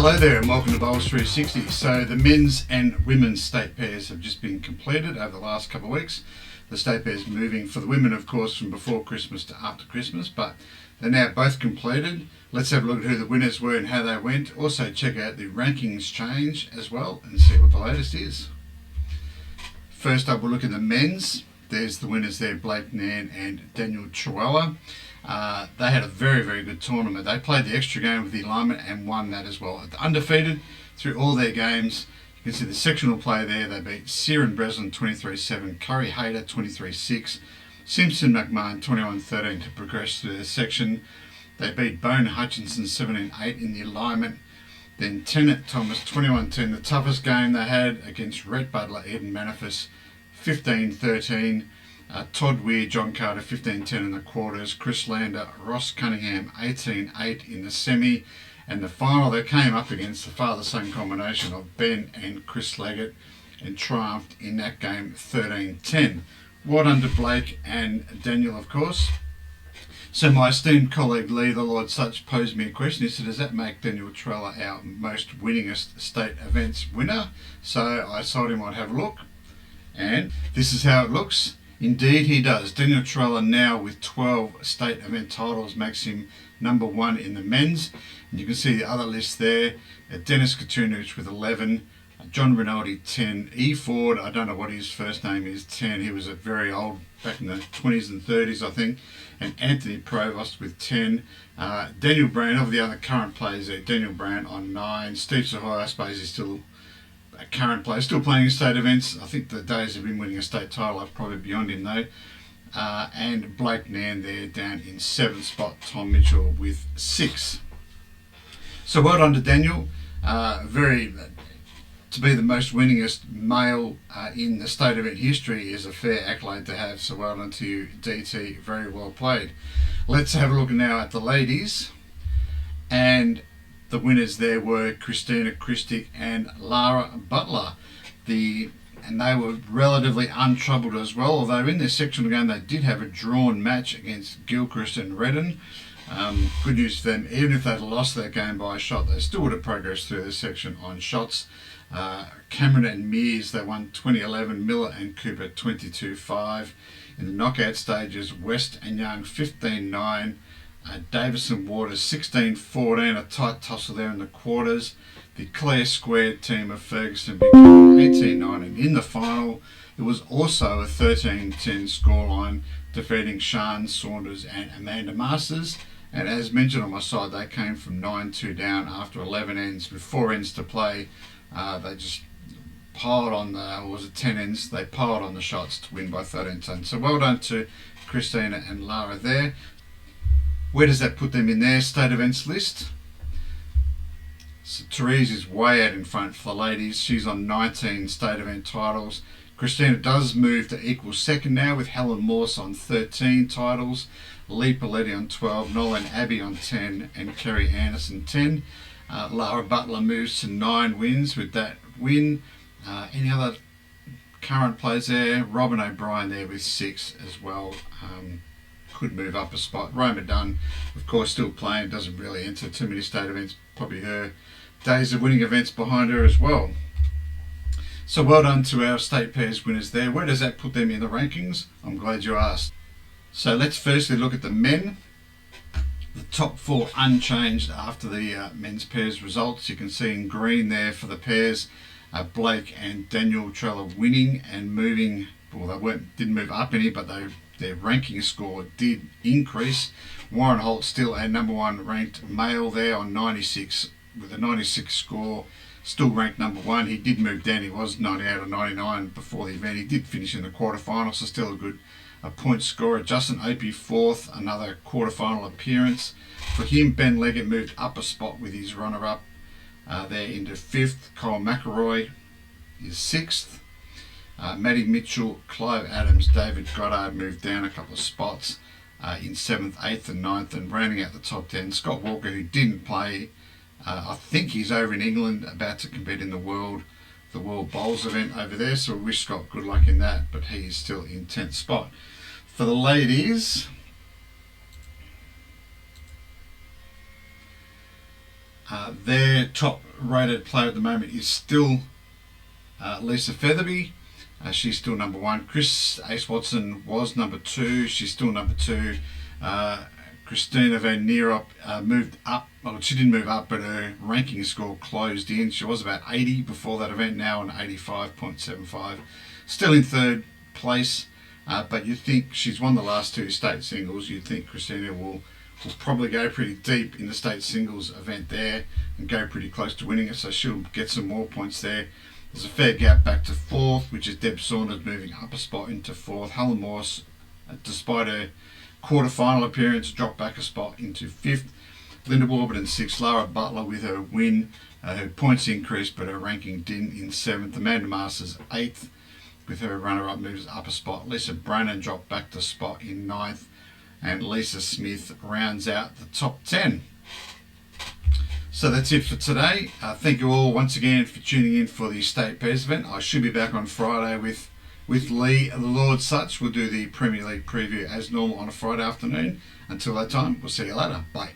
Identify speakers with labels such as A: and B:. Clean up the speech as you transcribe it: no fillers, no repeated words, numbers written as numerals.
A: Hello there and welcome to Bowls 360. So the men's and women's state pairs have just been completed over the last couple of weeks. The state pairs moving for the women, of course, from before Christmas to after Christmas, but they're now both completed. Let's have a look at who the winners were and how they went. Also check out the rankings change as well and see what the latest is. First up, we'll look at the men's. There's the winners there, Blake Nan and Daniel Truella. They had a very, very good tournament. They played the extra game with the alignment and won that as well. Undefeated through all their games. You can see the sectional play there. They beat Ciaran Breslin 23-7, Curry Hayter 23-6, Simpson McMahon 21-13 to progress through the section. They beat Bone Hutchinson 17-8 in the alignment. Then Tennant Thomas 21-10, the toughest game they had against Rhett Butler, Eden Manifest 15-13. Todd Weir, John Carter 15-10 in the quarters. Chris Lander, Ross Cunningham 18-8 in the semi. And the final, they came up against the father-son combination of Ben and Chris Leggett and triumphed in that game 13-10. Well done to Blake and Daniel, of course. So my esteemed colleague Lee, the Lord Such, posed me a question. He said, does that make Daniel Truella our most winningest state events winner? So I told him I'd have a look. And this is how it looks. Indeed he does. Daniel Truella now with 12 state event titles makes him number one in the men's. And you can see the other list there. Dennis Katunich with 11. John Rinaldi 10. E. Ford, I don't know what his first name is, 10. He was a very old, back in the 20s and 30s I think. And Anthony Provost with 10. Daniel Brand, of the other current players there, Daniel Brand on 9. Steve Sahoy, I suppose he's still a current player, still playing in state events. I think the days of him winning a state title are probably beyond him though. And Blake Nan there down in 7th spot, Tom Mitchell with 6. So well done to Daniel. To be the most winningest male in the state event history is a fair accolade to have, so well done to you, DT, very well played. Let's have a look now at the ladies, and the winners there were Christina Christic and Lara Butler. And they were relatively untroubled as well, although in their sectional game they did have a drawn match against Gilchrist and Redden. Good news for them, even if they'd lost that game by a shot, they still would have progressed through the section on shots. Cameron and Mears, they won 20-11, Miller and Cooper 22-5. In the knockout stages, West and Young 15-9, Davison Waters 16-14, a tight tussle there in the quarters. The Clare Squared team of Ferguson Big 18-9, and in the final it was also a 13-10 scoreline, defeating Sian Saunders and Amanda Masters. And as mentioned on my side, they came from 9-2 down after 11 ends. With 4 ends to play, they just piled on the, or was it 10 ends? They piled on the shots to win by 13-10. So well done to Christina and Lara there. Where does that put them in their state events list? So Therese is way out in front for the ladies. She's on 19 state event titles. Christina does move to equal second now with Helen Morse on 13 titles, Lee Paletti on 12, Nolan Abbey on 10, and Kerry Anderson 10. Lara Butler moves to 9 wins with that win. Any other current players there? Robin O'Brien there with 6 as well. Could move up a spot. Roma Dunn, of course, still playing, doesn't really enter too many state events. Probably her days of winning events behind her as well. So well done to our state pairs winners there. Where does that put them in the rankings? I'm glad you asked. So let's firstly look at the men. The top 4 unchanged after the men's pairs results. You can see in green there for the pairs, Blake and Daniel Truella winning and moving. Well, they didn't move up any, but their ranking score did increase. Warren Holt still a number 1 ranked male there on 96 with a 96 score, still ranked number 1. He did move down, he was 98 or 99 before the event. He did finish in the quarterfinals, so still a good point scorer. Justin Opie 4th, another quarterfinal appearance. For him, Ben Leggett moved up a spot with his runner-up there into 5th. Kyle McElroy is 6th. Maddie Mitchell, Clive Adams, David Goddard moved down a couple of spots in 7th, 8th and 9th, and rounding out the top 10, Scott Walker, who didn't play. I think he's over in England about to compete in the World Bowls event over there, so we wish Scott good luck in that, but he's still in 10th spot. For the ladies, Their top rated player at the moment is still Lisa Featherby. She's still number one. Chris Ace Watson was number two. She's still number two. Christina Van Nierop moved up. Well, she didn't move up, but her ranking score closed in. She was about 80 before that event, now on 85.75. Still in third place, but you think she's won the last two state singles. You'd think Christina will probably go pretty deep in the state singles event there and go pretty close to winning it, so she'll get some more points there. There's a fair gap back to fourth, which is Deb Saunders moving up a spot into fourth. Helen Morse, despite her quarter-final appearance, dropped back a spot into fifth. Linda Warburton sixth. Lara Butler with her win, her points increased, but her ranking didn't, in seventh. Amanda Masters eighth with her runner-up moves up a spot. Lisa Brannan dropped back to spot in ninth, and Lisa Smith rounds out the top 10. So that's it for today. Thank you all once again for tuning in for the State Pairs event. I should be back on Friday with Lee and the Lord Such. We'll do the Premier League preview as normal on a Friday afternoon. Until that time, we'll see you later. Bye.